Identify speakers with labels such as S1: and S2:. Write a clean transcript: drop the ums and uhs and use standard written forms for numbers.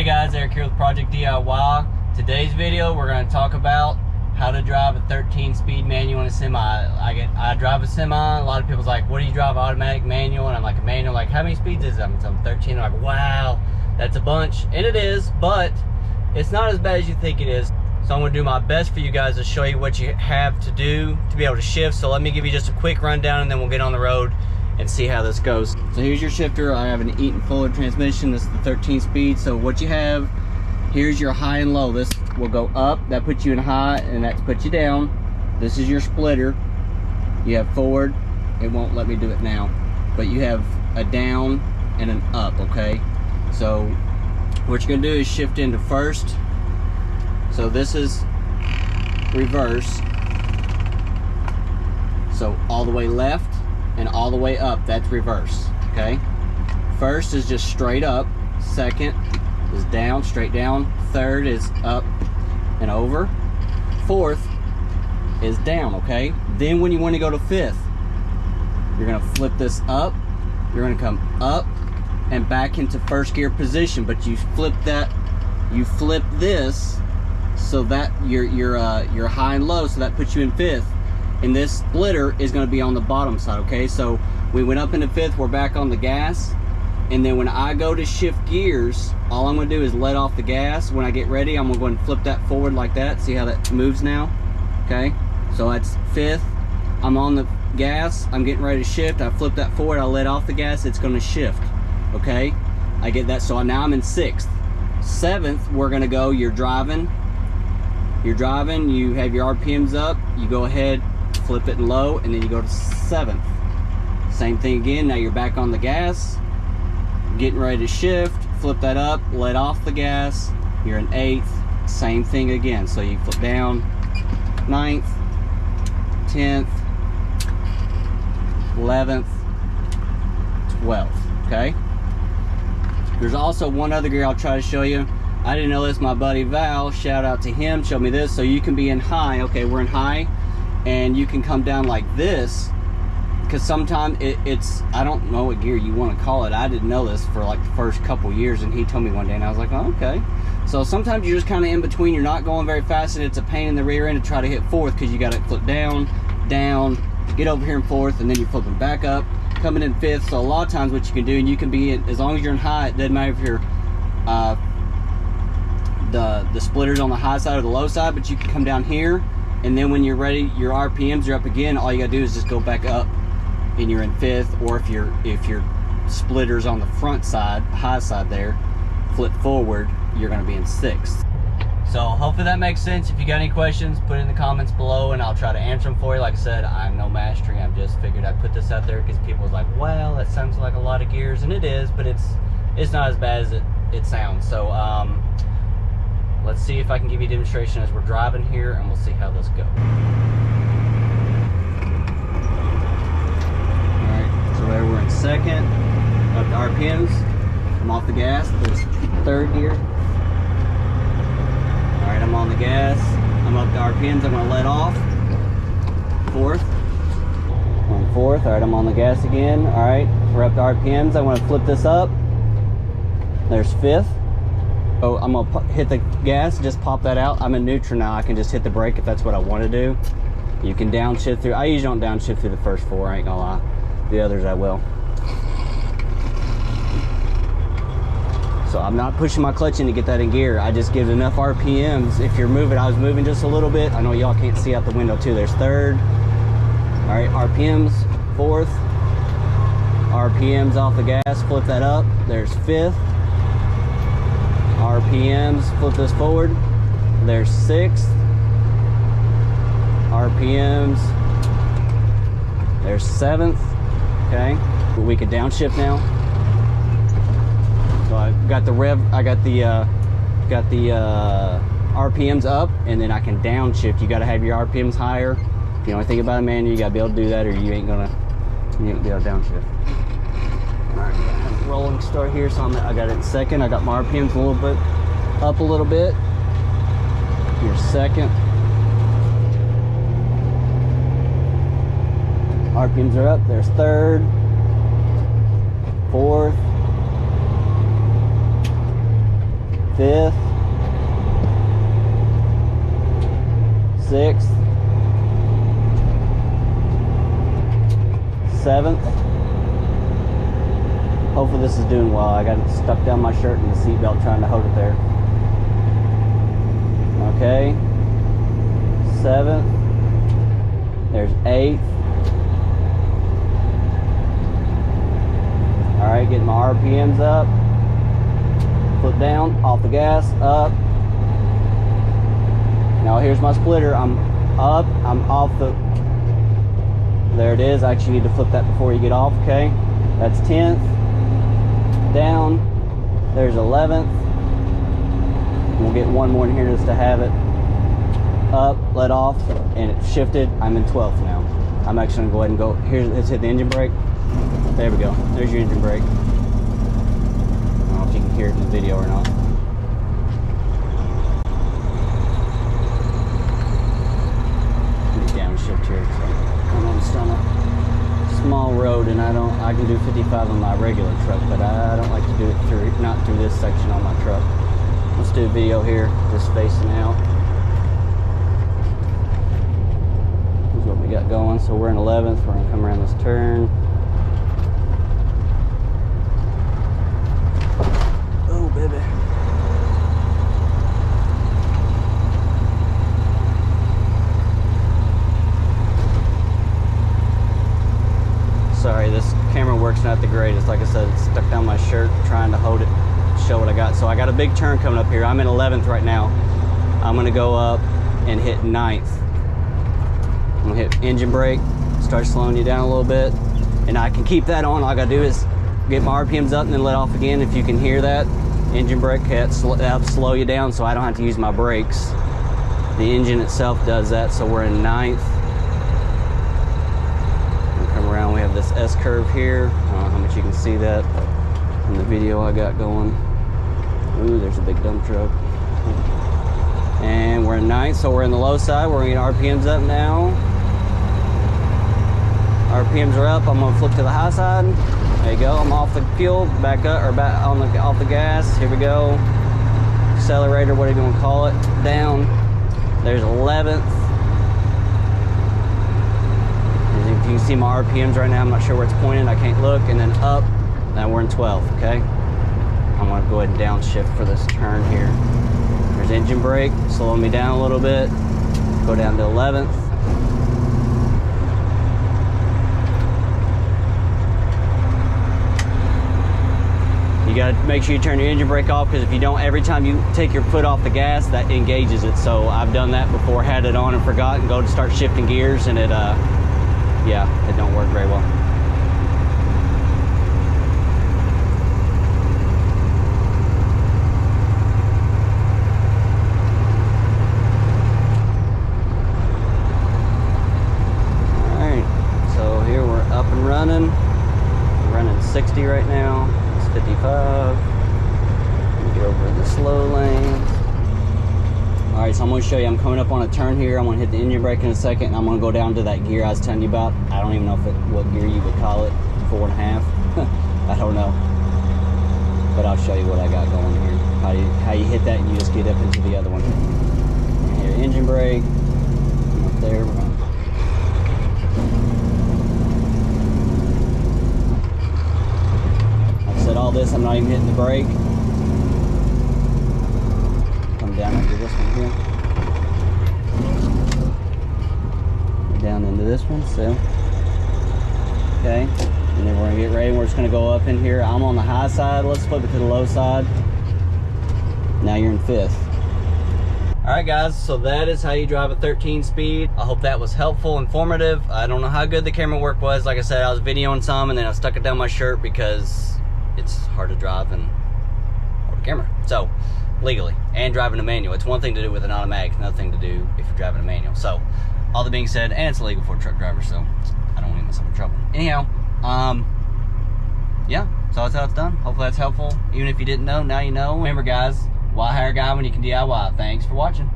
S1: guys, Eric here with Project DIY. Today's video we're going to talk about how to drive a 13-speed manual in a semi. I drive a semi. A lot of people's like, what do you drive, automatic, manual? And I'm like, a manual. Like, how many speeds is it? I'm 13. They're like, wow, that's a bunch. And it is, but it's not as bad as you think it is. So I'm going to do my best for you guys to show you what you have to do to be able to shift. So let me give you just a quick rundown and then we'll get on the road and see how this goes. So here's your shifter. I have an Eaton Fuller transmission. This is the 13 speed. So what you have, here's your high and low. This will go up, that puts you in high, and that puts you down. This is your splitter. You have forward, it won't let me do it now, but you have a down and an up, okay? So what you're gonna do is shift into first. So this is reverse. So all the way left and all the way up, that's reverse, okay? First is just straight up, second is down, straight down, third is up and over, fourth is down, okay? Then when you want to go to fifth, you're gonna flip this up, you're gonna come up and back into first gear position, but you flip this so that you're high and low, so that puts you in fifth. And this splitter is going to be on the bottom side, okay? So we went up into fifth, we're back on the gas, and then when I go to shift gears, all I'm going to do is let off the gas. When I get ready, I'm going to go and flip that forward like that. See how that moves now? Okay, so that's fifth. I'm on the gas, I'm getting ready to shift. I flip that forward, I let off the gas, it's going to shift, okay? I get that, so now I'm in sixth. Seventh, we're going to go, you're driving, you have your RPMs up, you go ahead, flip it in low, and then you go to seventh. Same thing again, now you're back on the gas, getting ready to shift, flip that up, let off the gas, you're in eighth, same thing again. So you flip down, ninth, 10th, 11th, 12th, okay? There's also one other gear I'll try to show you. I didn't know this, my buddy Val, shout out to him, showed me this. So you can be in high, okay, we're in high, and you can come down like this, because sometimes it's, I don't know what gear you want to call it. I didn't know this for like the first couple years, and he told me one day, and I was like, oh, okay. So sometimes you're just kind of in between, you're not going very fast, and it's a pain in the rear end to try to hit fourth, because you got to flip down, down, get over here in fourth, and then you're flipping back up, coming in fifth. So a lot of times what you can do, and you can be in, as long as you're in high, it doesn't matter if you're the splitter's on the high side or the low side, but you can come down here, and then when you're ready, your RPMs are up again, all you gotta do is just go back up and you're in fifth. Or if your splitter's on the front side, high side there, flip forward, you're gonna be in sixth. So hopefully that makes sense. If you got any questions, put it in the comments below and I'll try to answer them for you. Like I said, I'm no mastery, I'm just figured I'd put this out there because people was like, well, that sounds like a lot of gears, and it is, but it's not as bad as it sounds. So let's see if I can give you a demonstration as we're driving here, and we'll see how this goes. Alright, so there we're in second, up to RPMs. I'm off the gas, there's third gear. Alright, I'm on the gas, I'm up to RPMs, I'm gonna let off. Fourth, on fourth. Alright, I'm on the gas again. Alright, we're up to RPMs, I want to flip this up. There's fifth. Oh, I'm gonna hit the gas, just pop that out. I'm in neutral now. I can just hit the brake if that's what I want to do. You can downshift through. I usually don't downshift through the first four, I ain't gonna lie. The others I will. So I'm not pushing my clutch in to get that in gear. I just give enough RPMs. If you're moving, I was moving just a little bit. I know y'all can't see out the window too. There's third. All right, RPMs, fourth. RPMs off the gas, flip that up. There's fifth. RPMs, flip this forward. There's sixth. RPMs. There's seventh. Okay, but we could downshift now. So I got the rev. I got the RPMs up, and then I can downshift. You got to have your RPMs higher. If you know anything about a manual, you got to be able to do that, or you ain't gonna be able to downshift. All right. Rolling start here, so I got it in second. I got my RPMs a little bit up a little bit. Your second. RPMs are up. There's third, fourth, 5th, 6th, 7th. Hopefully this is doing well. I got it stuck down my shirt and the seatbelt trying to hold it there. Okay. 7th. There's 8th. Alright, getting my RPMs up. Foot down, off the gas, up. Now here's my splitter. I'm up, I'm off the... There it is. I actually need to flip that before you get off, okay? That's 10th. Down. There's 11th. We'll get one more in here just to have it. Up, let off, and it shifted. I'm in 12th now. I'm actually gonna go ahead and go. Here, let's hit the engine brake. There we go. There's your engine brake. I don't know if you can hear it in the video or not. Downshift here. So I'm just on a small road, and I can do 55 on my regular truck, but I don't like to do it not through this section on my truck. Let's do a video here, just facing out. Here's what we got going. So we're in 11th. We're gonna come around this turn. Oh, baby. Sorry, this camera work's not the greatest. Like I said, it's stuck down my shirt trying to hold it, show what I got. So I got a big turn coming up here. I'm in 11th right now. I'm gonna go up and hit 9th. I'm gonna hit engine brake, start slowing you down a little bit. And I can keep that on. All I gotta do is get my RPMs up and then let off again. If you can hear that, engine brake helps slow you down so I don't have to use my brakes. The engine itself does that, so we're in 9th. Around, we have this S curve here. I don't know how much you can see that in the video I got going. Ooh, there's a big dump truck. And we're in 9th, so we're in the low side. We're gonna get RPMs up now. RPMs are up. I'm gonna flip to the high side. There you go. I'm off the fuel, back up, or back on off the gas. Here we go. Accelerator, whatever you want to call it. Down. There's 11th. You can see my RPMs right now. I'm not sure where it's pointed. I can't look. And then up. Now we're in 12th, okay? I'm going to go ahead and downshift for this turn here. There's engine brake. Slowing me down a little bit. Go down to 11th. You got to make sure you turn your engine brake off, because if you don't, every time you take your foot off the gas, that engages it. So I've done that before, had it on and forgot, and go to start shifting gears, and it yeah, it don't work very well. Alright, so here we're up and running. We're running 60 right now. It's 55. Get over the slow lane. Alright, so I'm going to show you. I'm coming up on a turn here. I'm going to hit the engine brake in a second, and I'm going to go down to that gear I was telling you about. I don't even know what gear you would call it. 4.5. I don't know. But I'll show you what I got going here. How you hit that, and you just get up into the other one. Here, engine brake. Up there. We're going like I said, all this, I'm not even hitting the brake. Down into this one here. Down into this one, so. Okay, and then we're gonna get ready. We're just gonna go up in here. I'm on the high side. Let's flip it to the low side. Now you're in 5th. All right, guys, so that is how you drive a 13 speed. I hope that was helpful, informative. I don't know how good the camera work was. Like I said, I was videoing some, and then I stuck it down my shirt because it's hard to drive and hold a camera. So, legally, and driving a manual. It's one thing to do with an automatic, another thing to do if you're driving a manual. So, all that being said, and it's illegal for a truck driver, so I don't want to get myself in trouble. Anyhow, yeah, so that's how it's done. Hopefully that's helpful. Even if you didn't know, now you know. Remember, guys, why hire a guy when you can DIY? Thanks for watching.